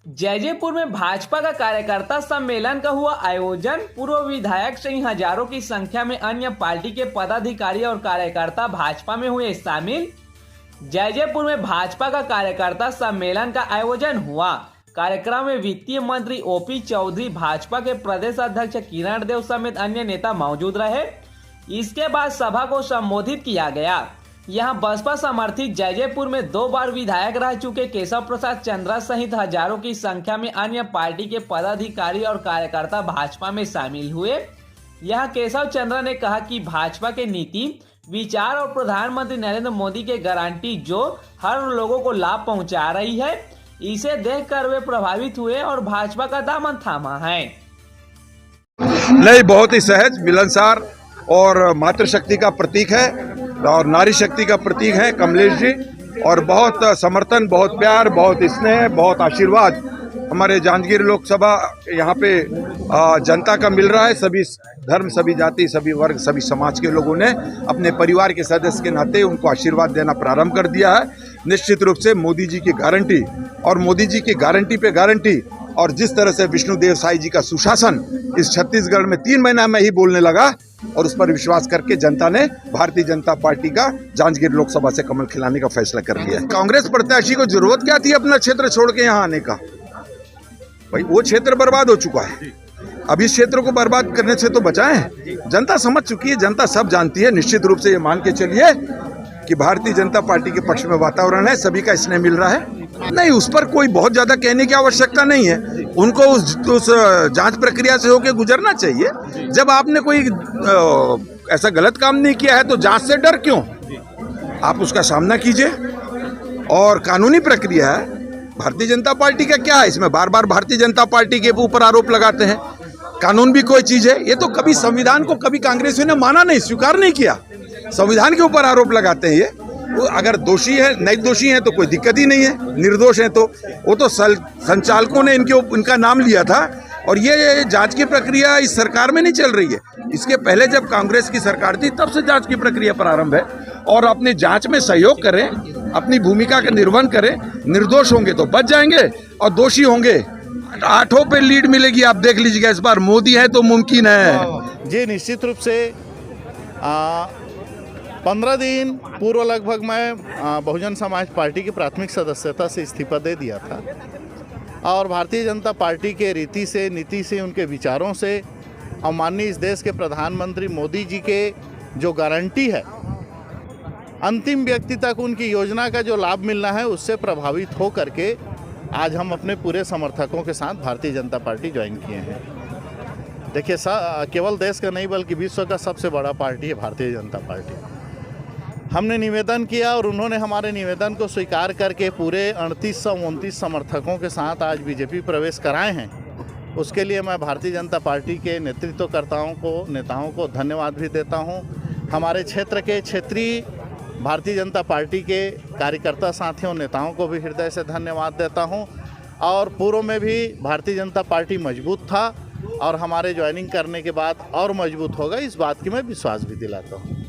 जैजेपुर में भाजपा का कार्यकर्ता सम्मेलन का हुआ आयोजन। पूर्व विधायक सहित हजारों की संख्या में अन्य पार्टी के पदाधिकारी और कार्यकर्ता भाजपा में हुए शामिल। जैजेपुर में भाजपा का कार्यकर्ता सम्मेलन का आयोजन हुआ। कार्यक्रम में वित्तीय मंत्री ओपी चौधरी, भाजपा के प्रदेश अध्यक्ष किरण देव समेत अन्य नेता मौजूद रहे। इसके बाद सभा को संबोधित किया गया। यहां बसपा समर्थित जैजेपुर में 2 बार विधायक रह चुके केशव प्रसाद चंद्रा सहित हजारों की संख्या में अन्य पार्टी के पदाधिकारी और कार्यकर्ता भाजपा में शामिल हुए। यहां केशव चंद्रा ने कहा कि भाजपा के नीति, विचार और प्रधानमंत्री नरेंद्र मोदी के गारंटी जो हर लोगों को लाभ पहुंचा रही है, इसे देखकर वे प्रभावित हुए और भाजपा का दामन थामा है। नहीं, बहुत ही सहज, मिलनसार और मातृशक्ति का प्रतीक है और नारी शक्ति का प्रतीक है कमलेश जी। और बहुत समर्थन, बहुत प्यार, बहुत स्नेह, बहुत आशीर्वाद हमारे जांजगीर लोकसभा यहाँ पे जनता का मिल रहा है। सभी धर्म, सभी जाति, सभी वर्ग, सभी समाज के लोगों ने अपने परिवार के सदस्य के नाते उनको आशीर्वाद देना प्रारंभ कर दिया है। निश्चित रूप से मोदी जी की गारंटी और मोदी जी की गारंटी पे गारंटी और जिस तरह से विष्णुदेव साई जी का सुशासन इस छत्तीसगढ़ में 3 महीना में ही बोलने लगा और उस पर विश्वास करके जनता ने भारतीय जनता पार्टी का जांजगीर लोकसभा से कमल खिलाने का फैसला कर लिया है। कांग्रेस प्रत्याशी को जरूरत क्या थी अपना क्षेत्र छोड़ के यहाँ आने का? भाई वो क्षेत्र बर्बाद हो चुका है, अब इस क्षेत्र को बर्बाद करने से तो बचाएं। जनता समझ चुकी है, जनता सब जानती है। निश्चित रूप से ये मान के चलिए कि भारतीय जनता पार्टी के पक्ष में वातावरण है, सभी का स्नेह मिल रहा है। नहीं, उस पर कोई बहुत ज्यादा कहने की आवश्यकता नहीं है। उनको उस जांच प्रक्रिया से होकर गुजरना चाहिए। जब आपने कोई ऐसा गलत काम नहीं किया है तो जांच से डर क्यों? आप उसका सामना कीजिए और कानूनी प्रक्रिया है। भारतीय जनता पार्टी का क्या है इसमें? बार बार भारतीय जनता पार्टी के ऊपर आरोप लगाते हैं। कानून भी कोई चीज है, ये तो कभी संविधान को कभी कांग्रेसियों ने माना नहीं, स्वीकार नहीं किया। संविधान के ऊपर आरोप लगाते हैं। ये वो अगर दोषी है, नहीं दोषी है तो कोई दिक्कत ही नहीं है। निर्दोष है तो वो तो संचालकों ने इनका नाम लिया था। और ये जांच की प्रक्रिया इस सरकार में नहीं चल रही है। इसके पहले जब कांग्रेस की सरकार थी तब से जांच की प्रक्रिया प्रारंभ है। और अपनी जांच में सहयोग करें, अपनी भूमिका का निर्वहन करें। निर्दोष होंगे तो बच जाएंगे और दोषी होंगे 8 पे लीड मिलेगी। आप देख लीजिएगा, इस बार मोदी है तो मुमकिन है जी। निश्चित रूप से 15 दिन पूर्व लगभग मैं बहुजन समाज पार्टी की प्राथमिक सदस्यता से इस्तीफा दे दिया था और भारतीय जनता पार्टी के रीति से, नीति से, उनके विचारों से और माननीय इस देश के प्रधानमंत्री मोदी जी के जो गारंटी है, अंतिम व्यक्ति तक उनकी योजना का जो लाभ मिलना है, उससे प्रभावित हो करके आज हम अपने पूरे समर्थकों के साथ भारतीय जनता पार्टी ज्वाइन किए हैं। देखिए, केवल देश का नहीं बल्कि विश्व का सबसे बड़ा पार्टी है भारतीय जनता पार्टी। हमने निवेदन किया और उन्होंने हमारे निवेदन को स्वीकार करके पूरे 3829 समर्थकों के साथ आज बीजेपी प्रवेश कराए हैं। उसके लिए मैं भारतीय जनता पार्टी के नेतृत्वकर्ताओं को, नेताओं को धन्यवाद भी देता हूं। हमारे क्षेत्र के क्षेत्रीय भारतीय जनता पार्टी के कार्यकर्ता साथियों, नेताओं को भी हृदय से धन्यवाद देता हूं। और पूर्व में भी भारतीय जनता पार्टी मजबूत था और हमारे ज्वाइनिंग करने के बाद और मजबूत होगा, इस बात की मैं विश्वास भी दिलाता हूँ।